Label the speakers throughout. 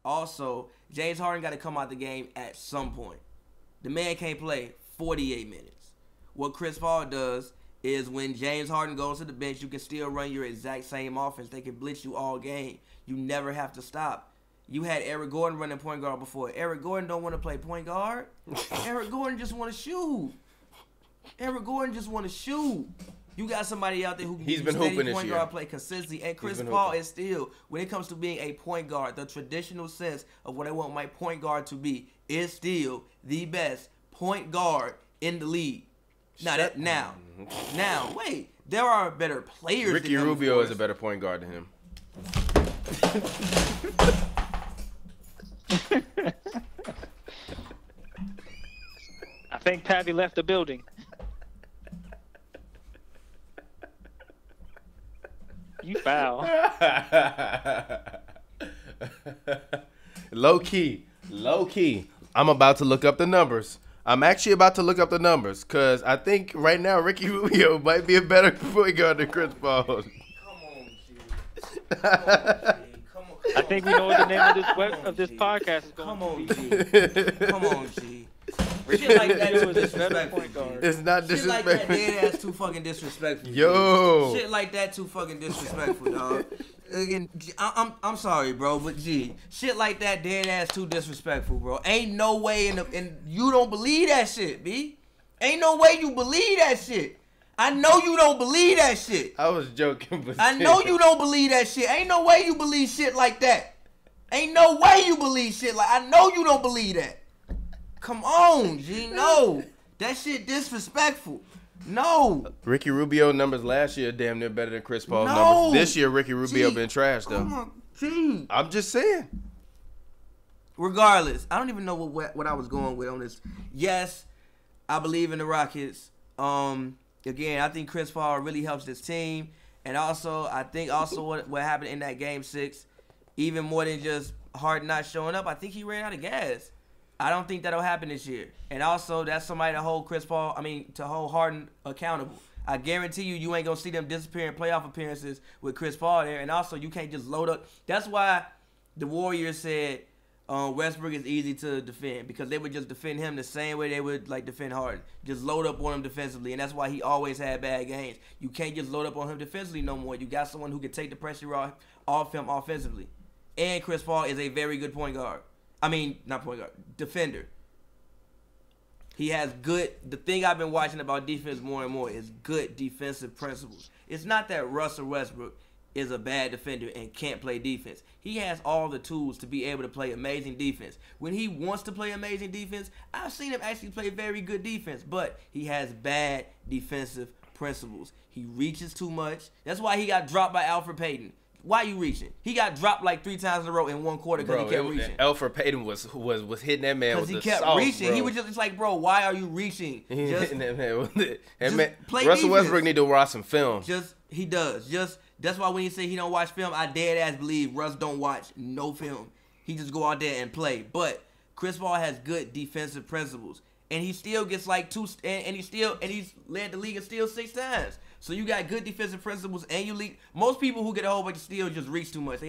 Speaker 1: Also, James Harden got to come out the game at some point. The man can't play 48 minutes. What Chris Paul does is when James Harden goes to the bench, you can still run your exact same offense. They can blitz you all game. You never have to stop. You had Eric Gordon running point guard before. Eric Gordon don't want to play point guard. Eric Gordon just want to shoot. Eric Gordon just want to shoot. You got somebody out there who can
Speaker 2: He's been hooping this
Speaker 1: point
Speaker 2: year.
Speaker 1: guard play consistently. And Chris Paul is still, when it comes to being a point guard, the traditional sense of what I want my point guard to be, is still the best point guard in the league. Now, wait. There are better players.
Speaker 2: Ricky
Speaker 1: than him,
Speaker 2: Rubio is a better point guard than him.
Speaker 3: I think Pavy left the building. You foul.
Speaker 2: Low key. I'm about to look up the numbers. I'm actually about to look up the numbers because I think right now Ricky Rubio might be a better point guard than Chris Paul.
Speaker 1: Come on, G. Come on.
Speaker 3: I think we know what the name of this podcast is going to be.
Speaker 1: Come on, G. Shit like that is disrespectful.
Speaker 2: It's not
Speaker 1: Shit like
Speaker 2: disrespectful.
Speaker 1: that dead ass too fucking disrespectful.
Speaker 2: Yo.
Speaker 1: Shit like that too fucking disrespectful, dog. Again, I'm sorry, bro, but G, shit like that dead ass too disrespectful, bro. Ain't no way and you don't believe that shit, B. Ain't no way you believe that shit. I know you don't believe that shit.
Speaker 2: I was joking, but
Speaker 1: I know you don't believe that shit. Ain't no way you believe shit like that. Ain't no way you believe shit like. I know you don't believe that. Come on, G. No, that shit disrespectful. No.
Speaker 2: Ricky Rubio numbers last year damn near better than Chris Paul's
Speaker 1: No.
Speaker 2: numbers. This year Ricky Rubio
Speaker 1: G,
Speaker 2: been trash though.
Speaker 1: Come on, G.
Speaker 2: I'm just saying.
Speaker 1: Regardless, I don't even know what I was going with on this. Yes, I believe in the Rockets. Again, I think Chris Paul really helps this team, and also I think what happened in that Game 6, even more than just Harden not showing up, I think he ran out of gas. I don't think that'll happen this year, and also that's somebody to hold to hold Harden accountable. I guarantee you ain't gonna see them disappear in playoff appearances with Chris Paul there, and also you can't just load up. That's why the Warriors said Westbrook is easy to defend, because they would just defend him the same way they would like defend Harden. Just load up on him defensively, and that's why he always had bad games. You can't just load up on him defensively no more. You got someone who can take the pressure off him offensively. And Chris Paul is a very good point guard. I mean, not point guard, defender. He has the thing I've been watching about defense more and more is good defensive principles. It's not that Russell Westbrook is a bad defender and can't play defense. He has all the tools to be able to play amazing defense. When he wants to play amazing defense, I've seen him actually play very good defense, but he has bad defensive principles. He reaches too much. That's why he got dropped by Alfred Payton. Why you reaching? He got dropped like 3 times in a row in one quarter because he kept reaching.
Speaker 2: Alfred Payton was hitting that man with the sauce,
Speaker 1: because he kept reaching.
Speaker 2: bro.
Speaker 1: He was just like, bro, why are you reaching?
Speaker 2: Just hitting that man with it. And
Speaker 1: just
Speaker 2: man,
Speaker 1: play
Speaker 2: Russell
Speaker 1: defense.
Speaker 2: Westbrook need to watch some film.
Speaker 1: He does. That's why when he say he don't watch film, I dead ass believe Russ don't watch no film. He just go out there and play. But Chris Paul has good defensive principles, and he still gets like 2, and he's led the league in steals 6 times. So you got good defensive principles, and you lead. Most people who get a whole bunch of steals just reach too much.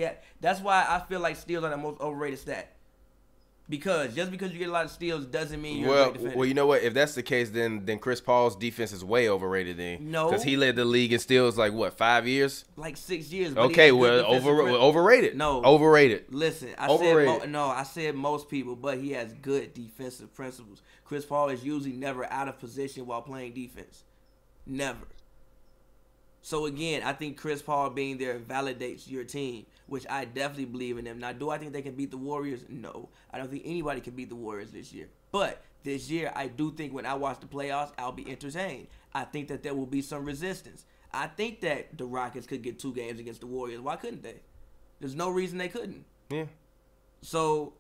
Speaker 1: That's why I feel like steals are the most overrated stat. Because just because you get a lot of steals doesn't mean you're a great defender.
Speaker 2: Well, you know what? If that's the case, then Chris Paul's defense is way overrated. Then
Speaker 1: No,
Speaker 2: because he led the league in steals like what, 5 years?
Speaker 1: Like 6 years. But
Speaker 2: Okay, well, overrated.
Speaker 1: No,
Speaker 2: overrated.
Speaker 1: Listen,
Speaker 2: Overrated.
Speaker 1: I said most people, but he has good defensive principles. Chris Paul is usually never out of position while playing defense. Never. So again, I think Chris Paul being there validates your team, which I definitely believe in them. Now, do I think they can beat the Warriors? No. I don't think anybody can beat the Warriors this year. But this year, I do think when I watch the playoffs, I'll be entertained. I think that there will be some resistance. I think that the Rockets could get 2 games against the Warriors. Why couldn't they? There's no reason they couldn't.
Speaker 2: Yeah.
Speaker 1: So,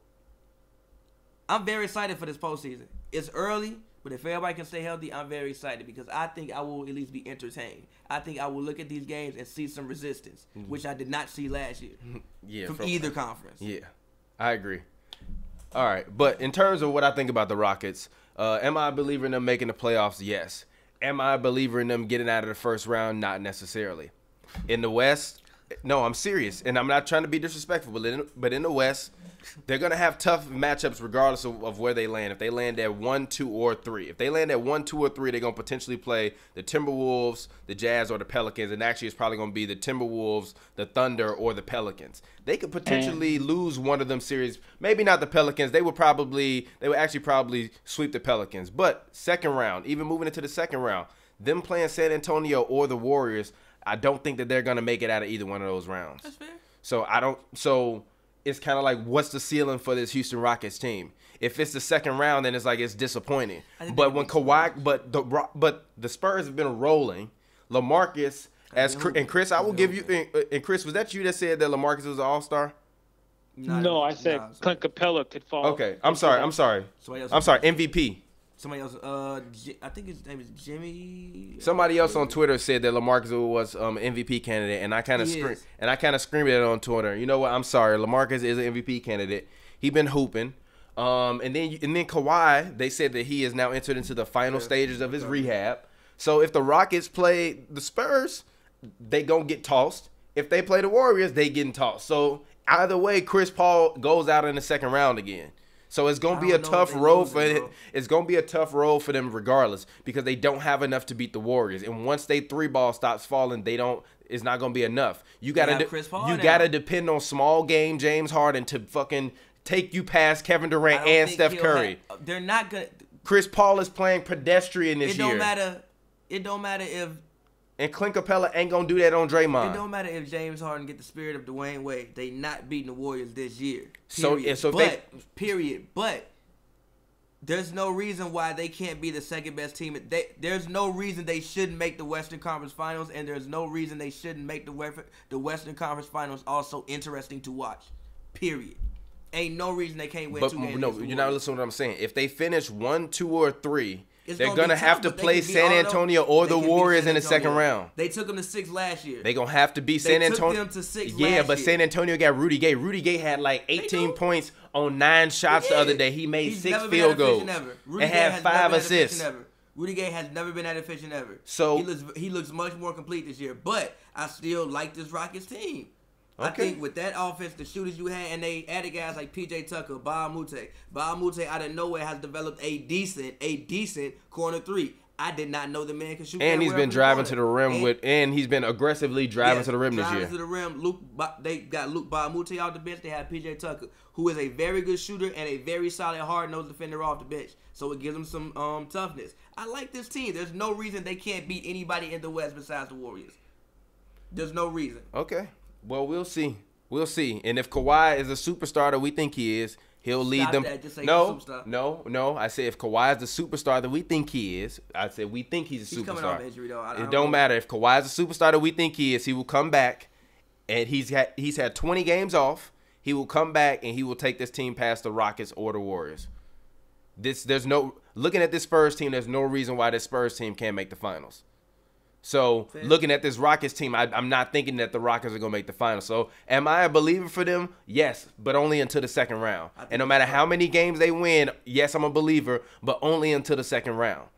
Speaker 1: I'm very excited for this postseason. It's early, but if everybody can stay healthy, I'm very excited because I think I will at least be entertained. I think I will look at these games and see some resistance, which I did not see last year from either conference.
Speaker 2: Yeah, I agree. All right, but in terms of what I think about the Rockets, am I a believer in them making the playoffs? Yes. Am I a believer in them getting out of the first round? Not necessarily. In the West, no, I'm serious, and I'm not trying to be disrespectful, but in the West, They're going to have tough matchups regardless of where they land. If they land at 1, 2, or 3. If they land at 1, 2, or 3, they're going to potentially play the Timberwolves, the Jazz, or the Pelicans. And actually, it's probably going to be the Timberwolves, the Thunder, or the Pelicans. They could potentially lose one of them series. Maybe not the Pelicans. They would actually probably sweep the Pelicans. But second round, even moving into the second round, them playing San Antonio or the Warriors, I don't think that they're going to make it out of either one of those rounds.
Speaker 1: That's fair.
Speaker 2: So it's kind of like, what's the ceiling for this Houston Rockets team? If it's the second round, then it's like it's disappointing. But when Kawhi, but the Spurs have been rolling. LaMarcus and Chris, I will give you. And Chris, was that you that said that LaMarcus was an All-Star?
Speaker 3: No, I said Clint Capella could fall.
Speaker 2: Okay, I'm sorry. MVP.
Speaker 1: Somebody else, I think his name is Jimmy.
Speaker 2: Somebody else on Twitter said that LaMarcus was MVP candidate, and I kind of screamed at it on Twitter. You know what? I'm sorry. LaMarcus is an MVP candidate. He been hooping. And then Kawhi, they said that he is now entered into the final stages of his rehab. So if the Rockets play the Spurs, they gonna get tossed. If they play the Warriors, they getting tossed. So either way, Chris Paul goes out in the second round again. So it's gonna be a tough road for it. It's gonna be a tough road for them regardless, because they don't have enough to beat the Warriors. And once they 3-ball stops falling, it's not gonna be enough. You gotta depend on small game James Harden to fucking take you past Kevin Durant and Steph Curry.
Speaker 1: They're not gonna.
Speaker 2: Chris Paul is playing pedestrian this year.
Speaker 1: It don't matter if.
Speaker 2: And Clint Capella ain't gonna do that on Draymond.
Speaker 1: It don't matter if James Harden get the spirit of Dwayne Wade. They not beating the Warriors this year. But there's no reason why they can't be the second best team. There's no reason they shouldn't make the Western Conference Finals, and there's no reason they shouldn't make the Western Conference Finals also interesting to watch. Period. Ain't no reason they can't win 2 games.
Speaker 2: No, you're not listening to what I'm saying. If they finish 1, 2, or 3. They're going to have to play San Antonio or the Warriors in the second round.
Speaker 1: They took them to 6 last year.
Speaker 2: They're going to have to beat San Antonio.
Speaker 1: They took them to 6 last year.
Speaker 2: But San Antonio got Rudy Gay. Rudy Gay had like 18 points on 9 shots the other day. He made 6 field goals and had 5 assists.
Speaker 1: Rudy Gay has never been that efficient ever.
Speaker 2: So
Speaker 1: he looks much more complete this year. But I still like this Rockets team.
Speaker 2: Okay.
Speaker 1: I think with that offense, the shooters you had, and they added guys like PJ Tucker, Bob Mute. Bob Mute out of nowhere has developed a decent corner 3. I did not know the man could shoot.
Speaker 2: And he's been driving to the rim and he's been aggressively driving to the rim this year.
Speaker 1: Driving to the rim. They got Luke Bob Mute off the bench. They have PJ Tucker, who is a very good shooter and a very solid, hard-nosed defender off the bench. So it gives them some toughness. I like this team. There's no reason they can't beat anybody in the West besides the Warriors. There's no reason.
Speaker 2: Okay. Well, we'll see. We'll see. And if Kawhi is a superstar that we think he is, he'll lead them. No. I said if Kawhi is the superstar that we think he is, I said we think he's a superstar. He's coming off injury, though. It don't matter. If Kawhi is a superstar that we think he is, he will come back. And he's had 20 games off. He will come back and he will take this team past the Rockets or the Warriors. Looking at this Spurs team, there's no reason why this Spurs team can't make the finals. So, looking at this Rockets team, I'm not thinking that the Rockets are going to make the finals. So, am I a believer for them? Yes, but only until the second round. And no matter how many games they win, yes, I'm a believer, but only until the second round.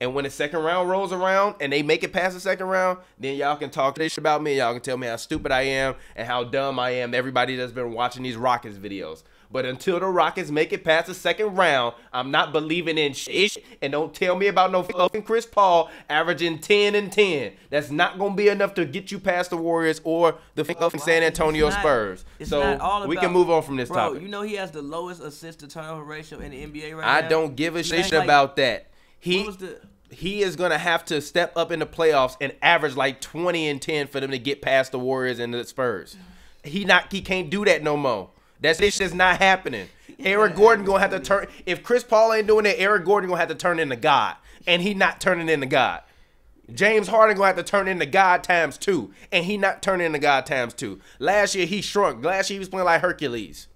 Speaker 2: And when the second round rolls around and they make it past the second round, then y'all can talk this about me. Y'all can tell me how stupid I am and how dumb I am. Everybody that's been watching these Rockets videos. But until the Rockets make it past the second round, I'm not believing in shit. And don't tell me about no fucking Chris Paul averaging 10 and 10. That's not going to be enough to get you past the Warriors or the fucking San Antonio Spurs. So we can move on from this topic.
Speaker 1: You know he has the lowest assist to turnover ratio in the NBA right now.
Speaker 2: I don't give a shit about that. He is going to have to step up in the playoffs and average like 20 and 10 for them to get past the Warriors and the Spurs. He can't do that no more. That's just not happening. Eric Gordon gonna have to turn. If Chris Paul ain't doing it, Eric Gordon gonna have to turn into God, and he not turning into God. James Harden gonna have to turn into God times 2, and he not turning into God times 2. Last year he shrunk. Last year he was playing like Hercules,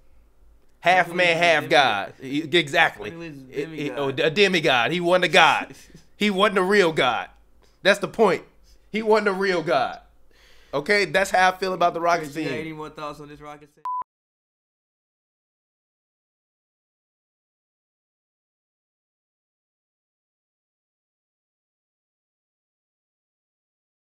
Speaker 2: half man, half God. Exactly, a demigod. He wasn't a God. He wasn't a real God. That's the point. He wasn't a real God. Okay, that's how I feel about the Rockets team.
Speaker 1: Any more thoughts on this Rockets team?